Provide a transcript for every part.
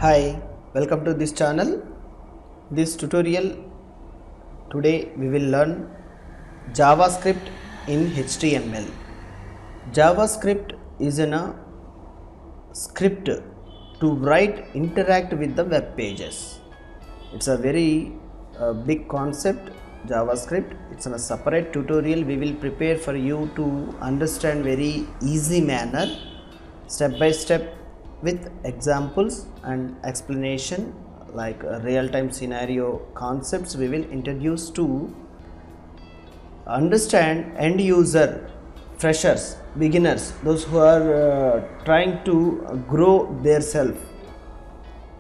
Hi, welcome to this channel. This tutorial today we will learn JavaScript in HTML. JavaScript is a script to interact with the web pages. It's a very big concept. JavaScript, it's a separate tutorial we will prepare for you to understand very easy manner, step by step, with examples and explanation like real-time scenario concepts. We will introduce to understand end user, freshers, beginners, those who are trying to grow their self.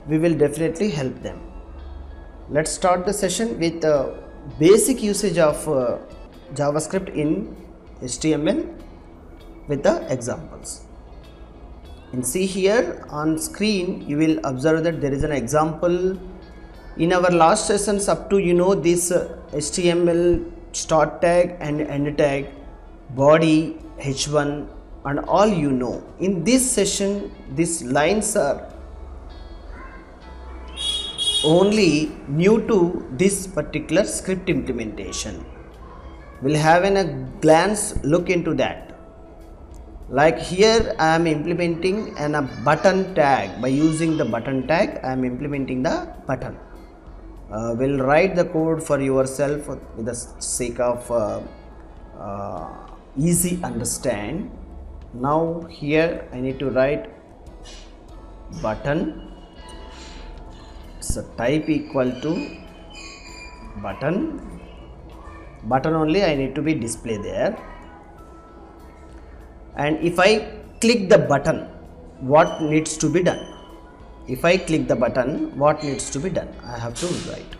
We will definitely help them. Let's start the session with basic usage of JavaScript in HTML with the examples. And see here on screen, you will observe that there is an example. In our last sessions up to this HTML start tag and end tag, body, h1 and all in this session these lines are only new to this particular script implementation. We'll have a glance look into that. Like here I am implementing a button tag. By using the button tag I am implementing the button. We'll write the code for yourself with the sake of easy understand. Now here I need to write button. So type equal to button only I need to be display there. And if I click the button, what needs to be done? If I click the button, what needs to be done? I have to write.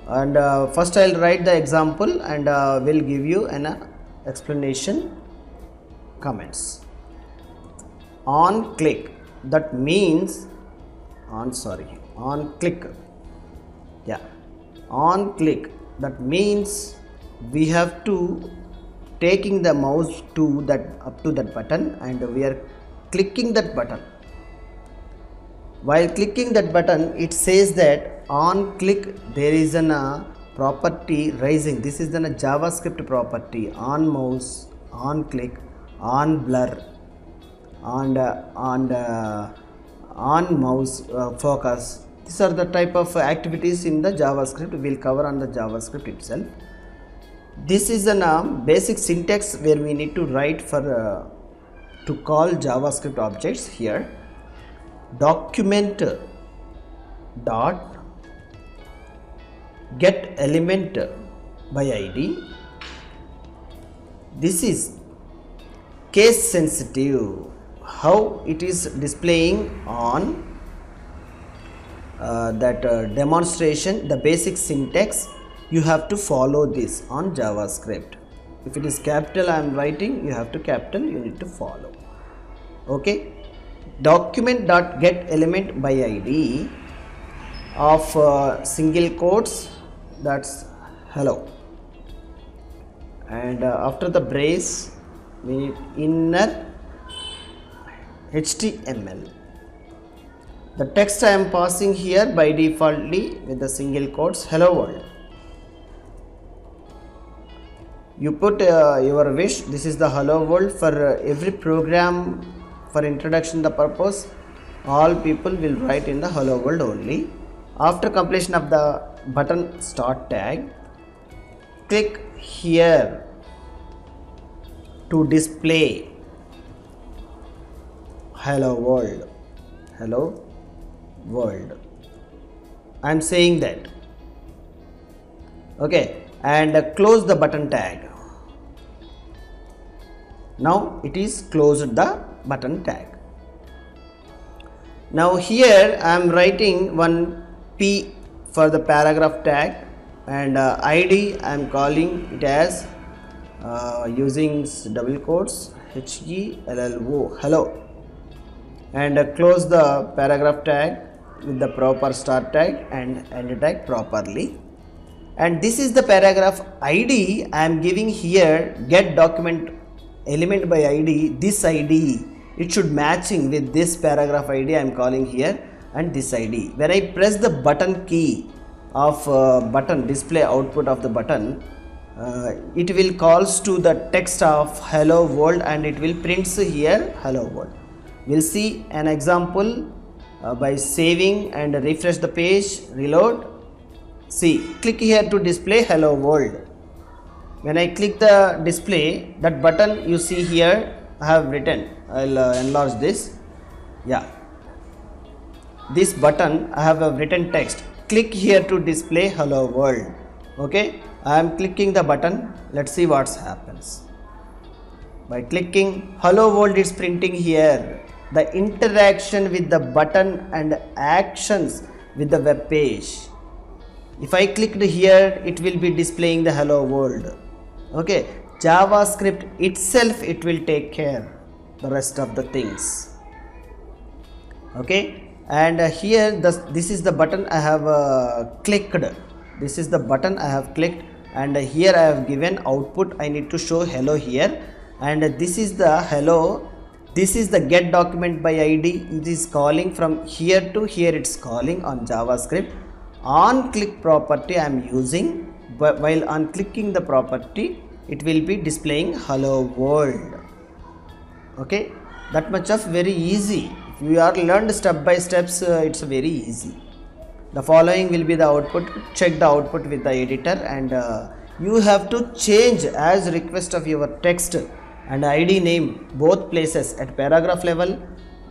And first I'll write the example and will give you an explanation comments. On click, that means on click. Yeah, on click, that means we have to taking the mouse to that up to that button and we are clicking that button. While clicking that button, it says that on click there is a property rising. This is the JavaScript property. On mouse, on click, on blur, and on mouse focus. These are the type of activities in the JavaScript. We will cover on the JavaScript itself. This is a basic syntax where we need to write for to call JavaScript objects here. Document dot get element by ID. This is case sensitive. How it is displaying on that demonstration, the basic syntax. You have to follow this on JavaScript. If it is capital I am writing, you have to capital, you need to follow. Okay. Document dot get element by ID of single quotes, that's hello. And after the brace we need inner HTML. The text I am passing here by defaultly with the single quotes hello world. You put your wish. This is the hello world for every program. For introduction the purpose, all people will write in the hello world only. After completion of the button start tag, click here to display hello world. Hello world. I am saying that. Okay, and close the button tag. Now it is closed the button tag. Now here I am writing one P for the paragraph tag and ID I am calling it as using double quotes HELLO, hello, and close the paragraph tag with the proper start tag and end tag properly. And this is the paragraph ID I am giving here, get document element by ID. This ID, it should matching with this paragraph ID I am calling here. and this ID. When I press the button key of button display output of the button, it will calls to the text of hello world and it will prints here hello world. We'll see an example by saving and refresh the page, reload. See, click here to display hello world. When I click the display, that button you see here I have written, I'll enlarge this. Yeah, this button I have written text, click here to display hello world. Okay, I am clicking the button. Let's see what happens. By clicking hello world, it's printing here the interaction with the button and actions with the web page. If I clicked here, it will be displaying the hello world. Okay, JavaScript itself, it will take care the rest of the things. Okay, and here this is the button I have clicked. This is the button I have clicked, and here I have given output. I need to show hello here, and this is the hello. This is the get document by ID. It is calling from here to here. It's calling on JavaScript. On click property I am using, but while on clicking the property, it will be displaying hello world. Okay, that much of very easy. If you are learned step by steps, it's very easy. The following will be the output. Check the output with the editor, and you have to change as request of your text and ID name both places at paragraph level.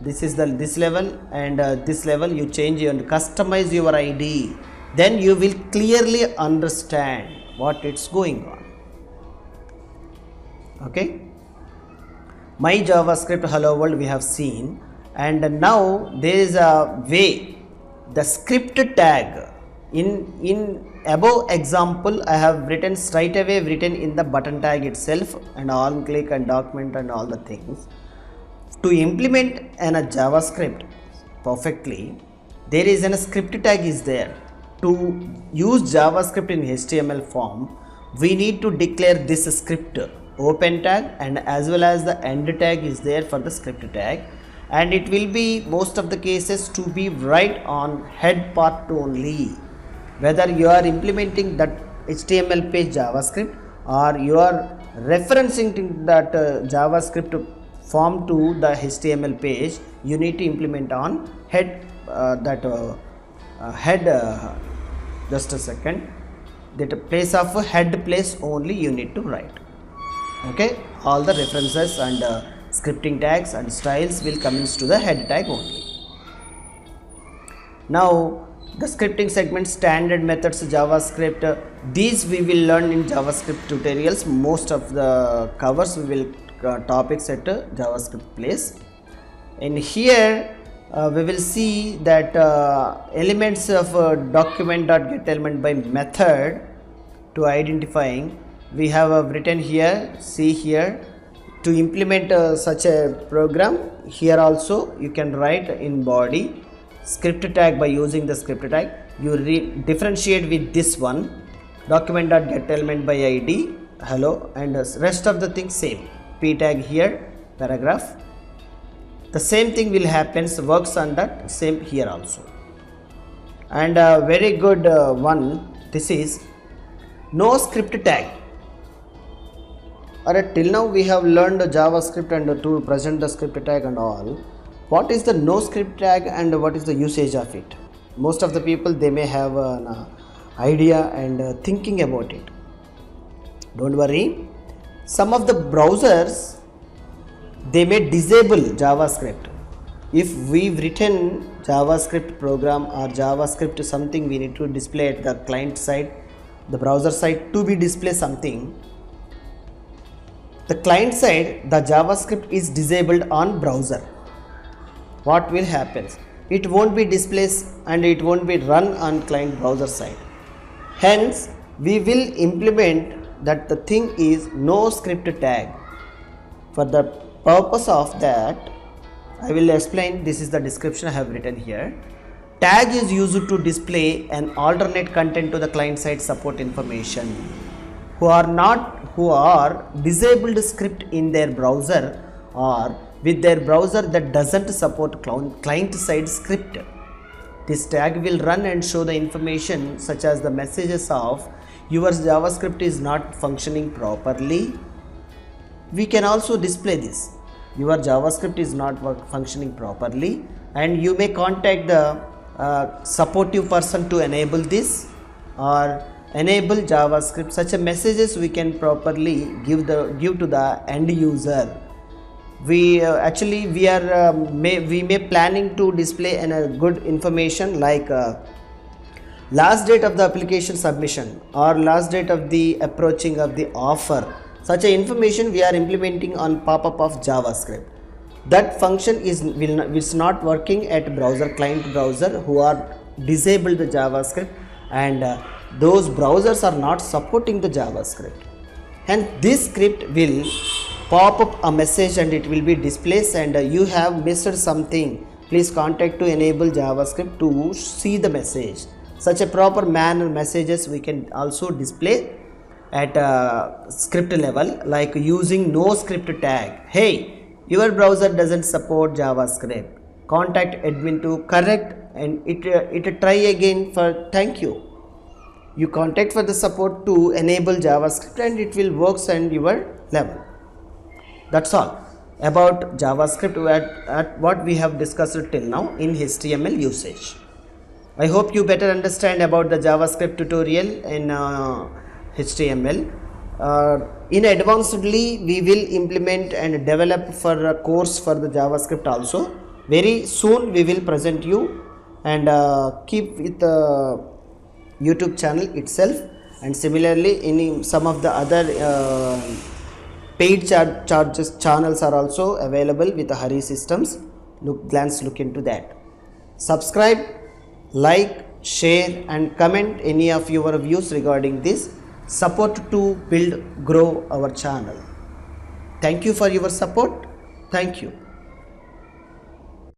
This is this level and this level. You change and customize your ID. Then you will clearly understand what it's going on. Okay. My JavaScript hello world we have seen, and now there is a way. The script tag in above example I have written straight away written in the button tag itself, and on click and document and all the things. To implement a JavaScript perfectly, there is a script tag is there. To use JavaScript in HTML form, we need to declare this script open tag, and as well as the end tag is there for the script tag, and it will be most of the cases to be right on head part only. Whether you are implementing that HTML page JavaScript or you are referencing that JavaScript form to the HTML page, you need to implement on head just a second, that place of head place only you need to write. Okay, all the references and scripting tags and styles will come into the head tag only. Now the scripting segment, standard methods, JavaScript, these we will learn in JavaScript tutorials. Most of the covers we will topics at JavaScript place. And here we will see that elements of document.getElement by method to identifying. We have written here, see here, to implement such a program. Here also you can write in body script tag. By using the script tag, you differentiate with this one, document.getElement by ID hello, and rest of the things same. P tag here, paragraph. The same thing will happen, works on that same here also. And very good one, this is no script tag. Alright, till now we have learned JavaScript and to present the script tag and all. What is the no script tag and what is the usage of it? Most of the people, they may have an idea and thinking about it. Don't worry. Some of the browsers, they may disable JavaScript. If we've written JavaScript program or JavaScript something, we need to display at the client side, the browser side to be display something. The client side, the JavaScript is disabled on browser. What will happen? It won't be displayed and it won't be run on client browser side. Hence, we will implement that the thing is no script tag. For the purpose of that, I will explain. This is the description I have written here. Tag is used to display an alternate content to the client side support information. Who are disabled script in their browser or with their browser that doesn't support client side script. This tag will run and show the information such as the messages of your JavaScript is not functioning properly. We can also display this. Your JavaScript is not functioning properly, and you may contact the supportive person to enable this or enable JavaScript. Such a messages we can properly give to the end user. We may planning to display a good information like last date of the application submission or last date of the approaching of the offer. Such a information we are implementing on pop-up of JavaScript. That function is not working at client browser who are disabled the JavaScript, and those browsers are not supporting the JavaScript. And this script will pop up a message and it will be displayed, and you have missed something. Please contact to enable JavaScript to see the message. Such a proper manner messages we can also display at script level, like using no script tag. Hey, your browser doesn't support JavaScript. Contact admin to correct and it try again for thank you. You contact for the support to enable JavaScript and it will works on your level. That's all about JavaScript at what we have discussed till now in HTML usage. I hope you better understand about the JavaScript tutorial in HTML. In advancedly we will implement and develop for a course for the JavaScript also. Very soon we will present you, and keep with the YouTube channel itself, and similarly in some of the other paid channels are also available with the Hari Systems. Look into that. Subscribe, like, share and comment any of your views regarding this. Support to grow our channel. Thank you for your support. Thank you.